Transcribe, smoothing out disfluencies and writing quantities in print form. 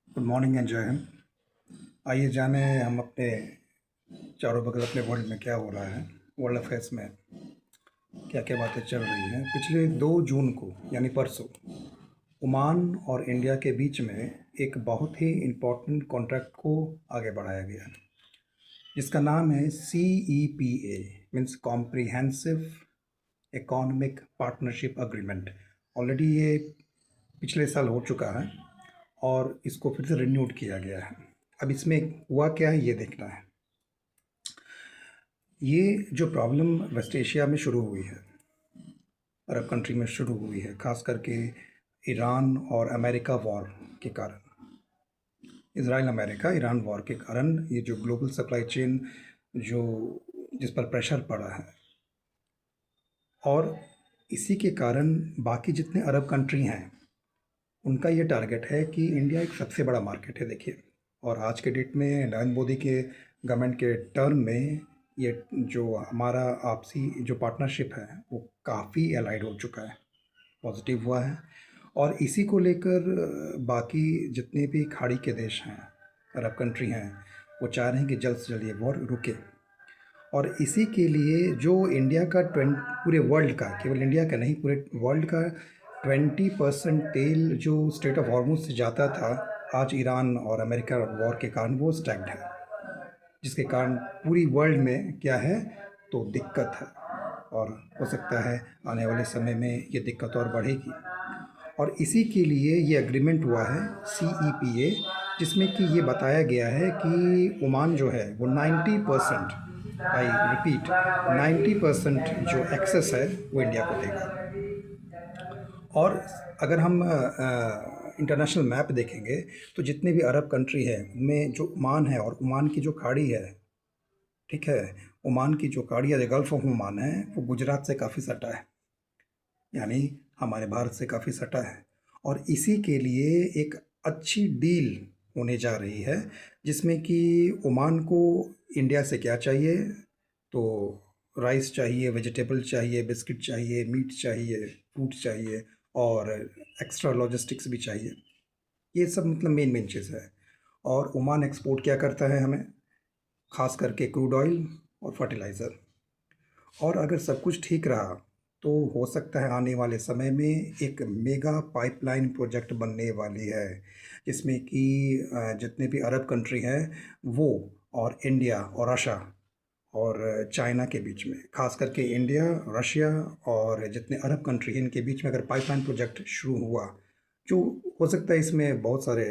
Good morning and जय हिंद। आइए जाने हम अपने चारों बगल अपने वर्ल्ड में क्या हो रहा है। वर्ल्ड अफेयर्स में क्या क्या बातें चल रही हैं। पिछले 2 जून को यानी परसों ओमान और इंडिया के बीच में एक बहुत ही इम्पोर्टेंट कॉन्ट्रैक्ट को आगे बढ़ाया गया, जिसका नाम है CEPA, means comprehensive economic partnership agreement. Already ये पिछले साल हो चुका है और इसको फिर से रिन्यूड किया गया है। अब इसमें हुआ क्या है ये देखना है। ये जो प्रॉब्लम वेस्ट एशिया में शुरू हुई है, अरब कंट्री में शुरू हुई है, ख़ास करके ईरान और अमेरिका वॉर के कारण, इज़राइल अमेरिका ईरान वॉर के कारण ये जो ग्लोबल सप्लाई चेन जो जिस पर प्रेशर पड़ा है, और इसी के कारण बाकी जितने अरब कंट्री हैं उनका ये टारगेट है कि इंडिया एक सबसे बड़ा मार्केट है देखिए। और आज के डेट में नरेंद्र मोदी के गवर्नमेंट के टर्म में ये जो हमारा आपसी जो पार्टनरशिप है वो काफ़ी एलाइड हो चुका है, पॉजिटिव हुआ है। और इसी को लेकर बाकी जितने भी खाड़ी के देश हैं, अरब कंट्री हैं, वो चाह रहे हैं कि जल्द से जल्द ये वॉर रुके। और इसी के लिए जो इंडिया का पूरे वर्ल्ड का, केवल इंडिया का नहीं, पूरे वर्ल्ड का 20% तेल जो स्ट्रेट ऑफ हॉर्मुज से जाता था, आज ईरान और अमेरिका वॉर के कारण वो स्टैग्ड है, जिसके कारण पूरी वर्ल्ड में क्या है तो दिक्कत है। और हो सकता है आने वाले समय में ये दिक्कत और बढ़ेगी। और इसी के लिए ये एग्रीमेंट हुआ है CEPA, जिसमें कि ये बताया गया है कि ओमान जो है वो 90%, आई रिपीट 90% जो एक्सेस है वो इंडिया को देगा। और अगर हम इंटरनेशनल मैप देखेंगे तो जितने भी अरब कंट्री है उनमें जो ओमान है और ओमान की जो खाड़ी है, ठीक है, ओमान की जो खाड़ी है गल्फ ऑफ ओमान है, वो गुजरात से काफ़ी सटा है, यानी हमारे भारत से काफ़ी सटा है। और इसी के लिए एक अच्छी डील होने जा रही है, जिसमें कि ओमान को इंडिया से क्या चाहिए तो राइस चाहिए, वेजिटेबल चाहिए, बिस्किट चाहिए, मीट चाहिए, फ्रूट चाहिए, और एक्स्ट्रा लॉजिस्टिक्स भी चाहिए। ये सब मतलब मेन मेन चीज़ है। और ओमान एक्सपोर्ट क्या करता है हमें, ख़ास करके क्रूड ऑयल और फर्टिलाइज़र। और अगर सब कुछ ठीक रहा तो हो सकता है आने वाले समय में एक मेगा पाइपलाइन प्रोजेक्ट बनने वाली है, जिसमें कि जितने भी अरब कंट्री हैं वो, और इंडिया और रशिया और चाइना के बीच में, खास करके इंडिया, रशिया और जितने अरब कंट्री हैं इनके बीच में अगर पाइपलाइन प्रोजेक्ट शुरू हुआ, जो हो सकता है इसमें बहुत सारे